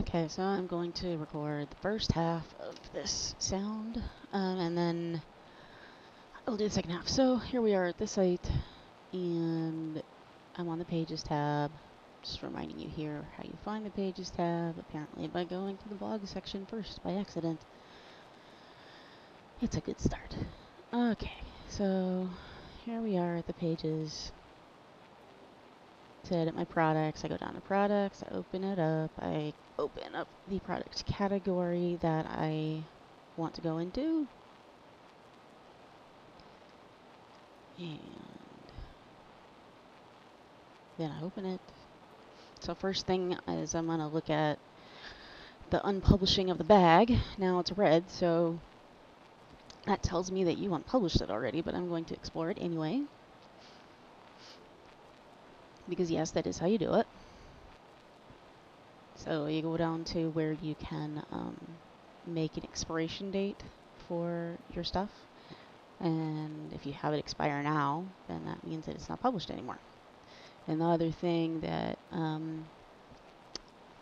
Okay, so I'm going to record the first half of this sound, and then I'll do the second half. So here we are at the site, and I'm on the Pages tab. Just reminding you here how you find the Pages tab, apparently by going to the blog section first by accident. It's a good start. Okay, so here we are at the Pages. To edit my products, I go down to products, I open it up, I open up the product category that I want to go into. And then I open it. So first thing is I'm going to look at the unpublishing of the bag. Now it's red, so that tells me that you unpublished it already, but I'm going to explore it anyway. Because yes, that is how you do it. So you go down to where you can make an expiration date for your stuff. And if you have it expire now, then that means that it's not published anymore. And the other thing that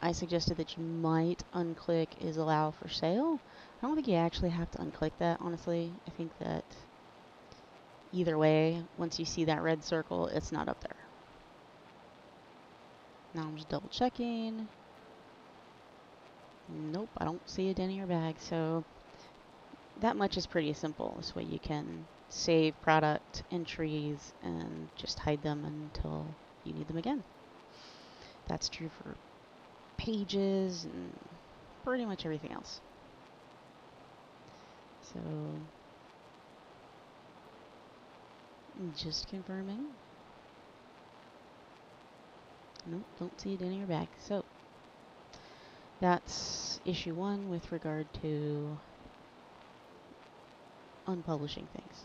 I suggested that you might unclick is allow for sale. I don't think you actually have to unclick that, honestly. I think that either way, once you see that red circle, it's not up there. Now I'm just double checking. Nope, I don't see it in your bag. So that much is pretty simple. This way you can save product entries and just hide them until you need them again. That's true for Pages and pretty much everything else. So just confirming. Nope, don't see it in your bag. So that's issue 1 with regard to unpublishing things.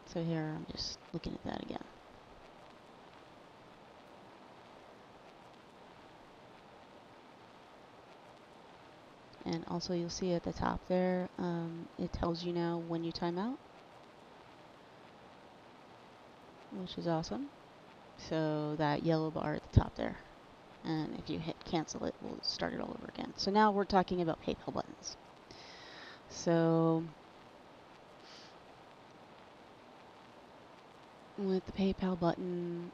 So here I'm just looking at that again. And also you'll see at the top there, it tells you now when you time out, which is awesome. So that yellow bar at the top there. And if you hit cancel it, we'll start it all over again. So now we're talking about PayPal buttons. So with the PayPal button,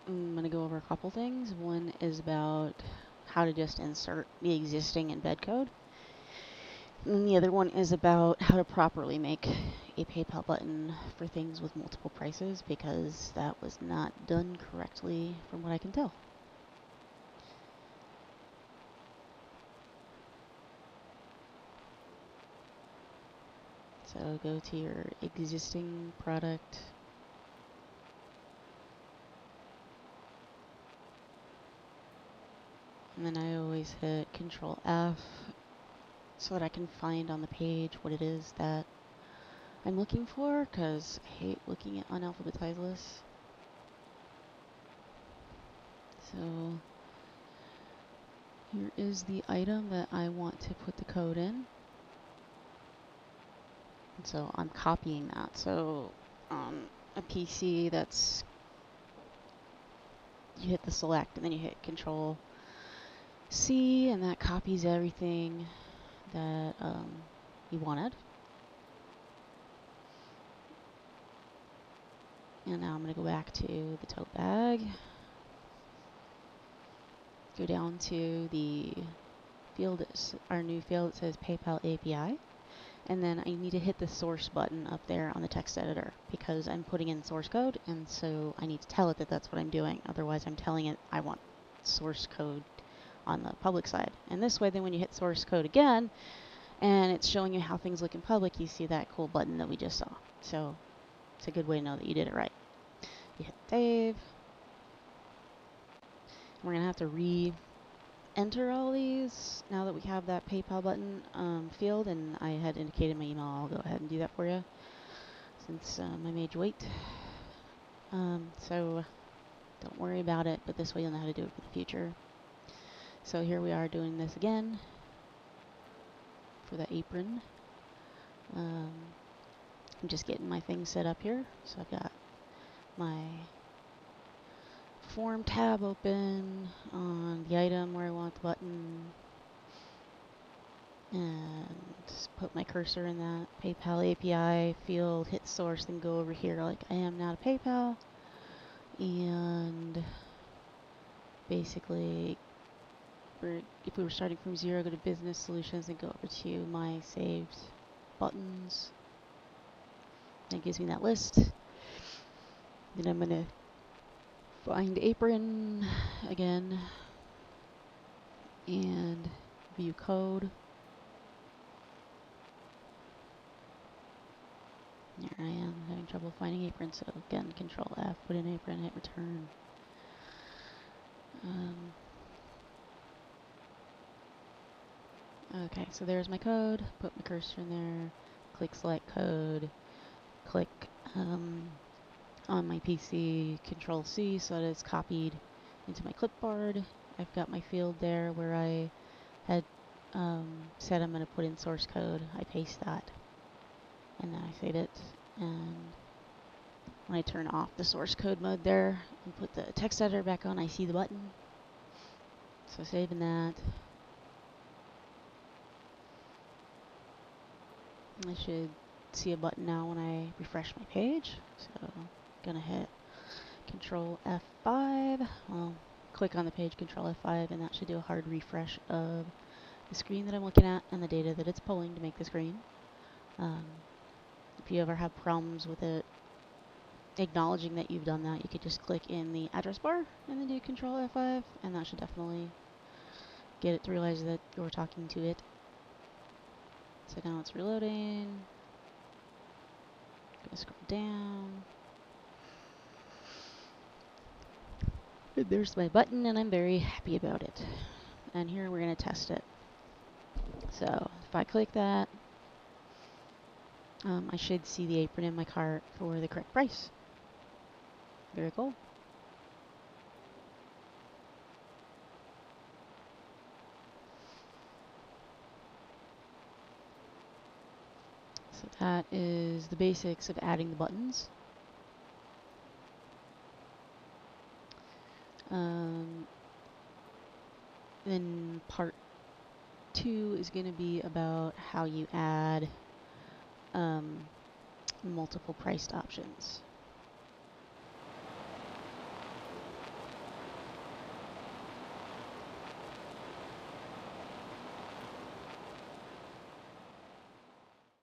I'm going to go over a couple things. One is about how to just insert the existing embed code. And the other one is about how to properly make a PayPal button for things with multiple prices, because that was not done correctly from what I can tell. So go to your existing product. And then I always hit Control F so that I can find on the page what it is that I'm looking for, because I hate looking at unalphabetized lists. So here is the item that I want to put the code in. And so I'm copying that. So on a PC, that's, you hit the select and then you hit Control C, and that copies everything that you wanted. And now I'm going to go back to the tote bag. Go down to the field, our new field that says PayPal API. And then I need to hit the source button up there on the text editor, because I'm putting in source code, and so I need to tell it that that's what I'm doing. Otherwise, I'm telling it I want source code on the public side. And this way, then when you hit source code again, and it's showing you how things look in public, you see that cool button that we just saw. So it's a good way to know that you did it right. You hit save. We're going to have to re-enter all these now that we have that PayPal button field, and I had indicated in my email. I'll go ahead and do that for you since I made you wait. So don't worry about it, but this way you'll know how to do it for the future. So here we are doing this again for the apron. I'm just getting my things set up here. So I've got my form tab open on the item where I want the button, and just put my cursor in that PayPal API field, hit source, then go over here like I am now to PayPal, and basically if we were starting from 0, go to business solutions and go over to my saved buttons. That gives me that list. Then I'm going to find apron again and view code. There I am having trouble finding apron, so again, Control F, put in apron, hit return. Okay, so there's my code. Put my cursor in there. Click select code. Click on my PC, Control C, so that it's copied into my clipboard. I've got my field there where I had said I'm going to put in source code. I paste that, and then I save it. And when I turn off the source code mode there and put the text editor back on, I see the button. So saving that. I should see a button now when I refresh my page. So I'm gonna hit Control F5. Well, click on the page, Control F5, and that should do a hard refresh of the screen that I'm looking at and the data that it's pulling to make the screen. If you ever have problems with it acknowledging that you've done that, you could just click in the address bar and then do Control F5, and that should definitely get it to realize that you're talking to it. So now it's reloading. Gonna scroll down. And there's my button, and I'm very happy about it. And here we're gonna test it. So if I click that, I should see the apron in my cart for the correct price. Very cool. So that is the basics of adding the buttons. Then part 2 is going to be about how you add multiple priced options.